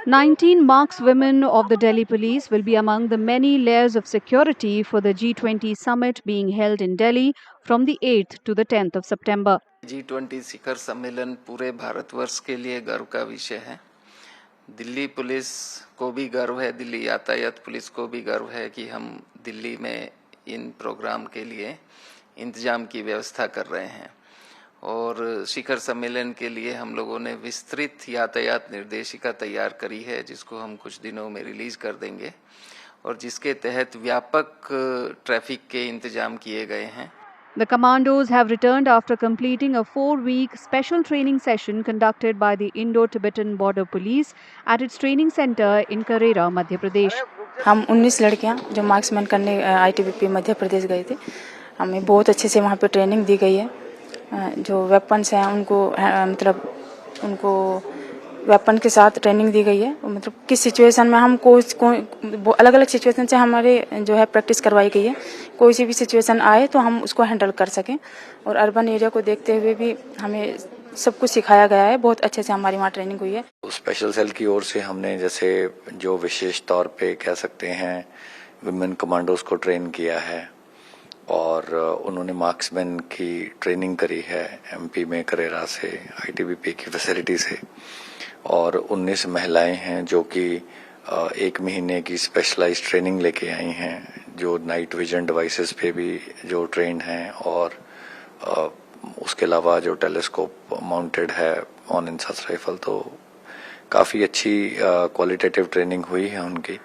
19 markswomen of the Delhi police will be among the many layers of security for the G20 summit being held in Delhi from the 8th to the 10th of September. G20 शिखर सम्मेलन पूरे भारतवर्ष के लिए गर्व का विषय है। Delhi police को भी गर्व है, दिल्ली यातायात पुलिस को भी गर्व है कि हम दिल्ली में इन प्रोग्राम के लिए इंतजाम की व्यवस्था कर रहे हैं और शिखर सम्मेलन के लिए हम लोगों ने विस्तृत यातायात निर्देशिका तैयार करी है, जिसको हम कुछ दिनों में रिलीज कर देंगे और जिसके तहत व्यापक ट्रैफिक के इंतजाम किए गए हैं। The commandos have returned after completing a 4-week special training session conducted by the Indo-Tibetan Border Police at its training center in Karera, Madhya Pradesh. हम 19 लड़कियां जो मार्क्समैन करने ITBP मध्य प्रदेश गए थे, हमें बहुत अच्छे से वहाँ पे ट्रेनिंग दी गई है। जो वेपन्स हैं उनको वेपन के साथ ट्रेनिंग दी गई है। मतलब किस सिचुएशन में हम अलग अलग सिचुएशन से हमारे जो है प्रैक्टिस करवाई गई है। कोई सी भी सिचुएशन आए तो हम उसको हैंडल कर सकें और अर्बन एरिया को देखते हुए भी हमें सब कुछ सिखाया गया है। बहुत अच्छे से हमारी वहाँ ट्रेनिंग हुई है। स्पेशल सेल की ओर से हमने जैसे जो विशेष तौर पे कह सकते हैं विमेन कमांडोज को ट्रेन किया है और उन्होंने मार्क्समैन की ट्रेनिंग करी है MP में करेरा से ITBP की फैसिलिटी से और 19 महिलाएं हैं जो कि 1 महीने की स्पेशलाइज्ड ट्रेनिंग लेके आई हैं, जो नाइट विजन डिवाइसेस पे भी जो ट्रेंड हैं और उसके अलावा जो टेलीस्कोप माउंटेड है ऑन इंसास राइफल, तो काफ़ी अच्छी क्वालिटेटिव ट्रेनिंग हुई है उनकी।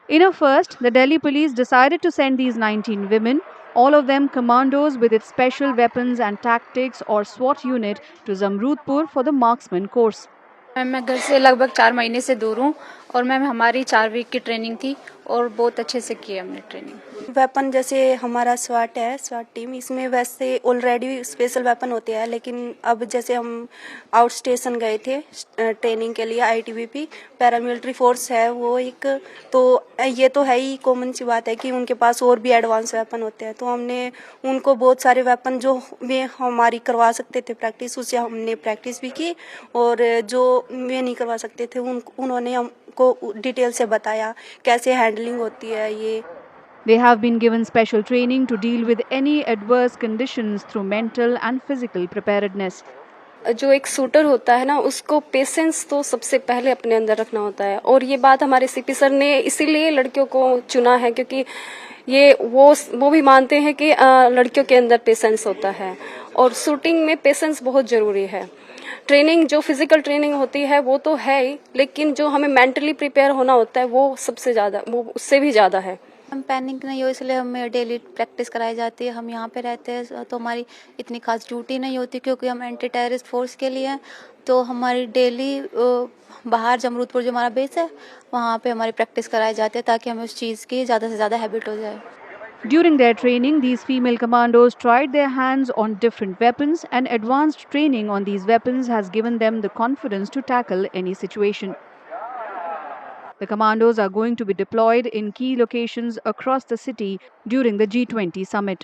In a first, the Delhi police decided to send these 19 women, all of them commandos with its special weapons and tactics or SWAT unit, to Zamrudpur for the marksman course. मैं घर से लगभग 4 महीने से दूर हूँ और मैम हमारी 4 वीक की ट्रेनिंग थी और बहुत अच्छे से की हमने ट्रेनिंग। वेपन जैसे हमारा स्वाट है, स्वाट टीम, इसमें वैसे ऑलरेडी स्पेशल वेपन होते हैं, लेकिन अब जैसे हम आउट स्टेशन गए थे ट्रेनिंग के लिए ITBP पैरामिलिट्री फोर्स है वो एक, तो ये तो है ही कॉमन सी बात है कि उनके पास और भी एडवांस वेपन होते हैं, तो हमने उनको बहुत सारे वेपन जो वे हमारी करवा सकते थे प्रैक्टिस, उससे हमने प्रैक्टिस भी की और जो वे नहीं करवा सकते थे उन्होंने हमको डिटेल से बताया कैसे हैंडलिंग होती है ये। They have been given special training to deal with any adverse conditions through mental and physical preparedness. जो एक शूटर होता है ना, उसको पेशेंस तो सबसे पहले अपने अंदर रखना होता है और ये बात हमारे CP सर ने इसीलिए लड़कियों को चुना है क्योंकि ये वो भी मानते हैं कि लड़कियों के अंदर पेशेंस होता है और शूटिंग में पेशेंस बहुत जरूरी है। ट्रेनिंग जो फिजिकल ट्रेनिंग होती है वो तो है ही, लेकिन जो हमें मेंटली प्रिपेयर होना होता है वो सबसे ज्यादा, वो उससे भी ज्यादा है। हम पैनिक नहीं हो इसलिए हमें डेली प्रैक्टिस कराई जाती है। हम यहाँ पे रहते हैं तो हमारी इतनी खास ड्यूटी नहीं होती क्योंकि हम एंटी टेररिस्ट फोर्स के लिए हैं, तो हमारी डेली बाहर जमरूदपुर जो हमारा बेस है वहाँ पे हमारी प्रैक्टिस कराई जाती है ताकि हमें उस चीज़ की ज़्यादा से ज़्यादा हैबिट हो जाए। During their training, these female commandos tried their hands on different weapons, and advanced training on these weapons has given them the confidence to tackle any situation. The commandos are going to be deployed in key locations across the city during the G20 summit.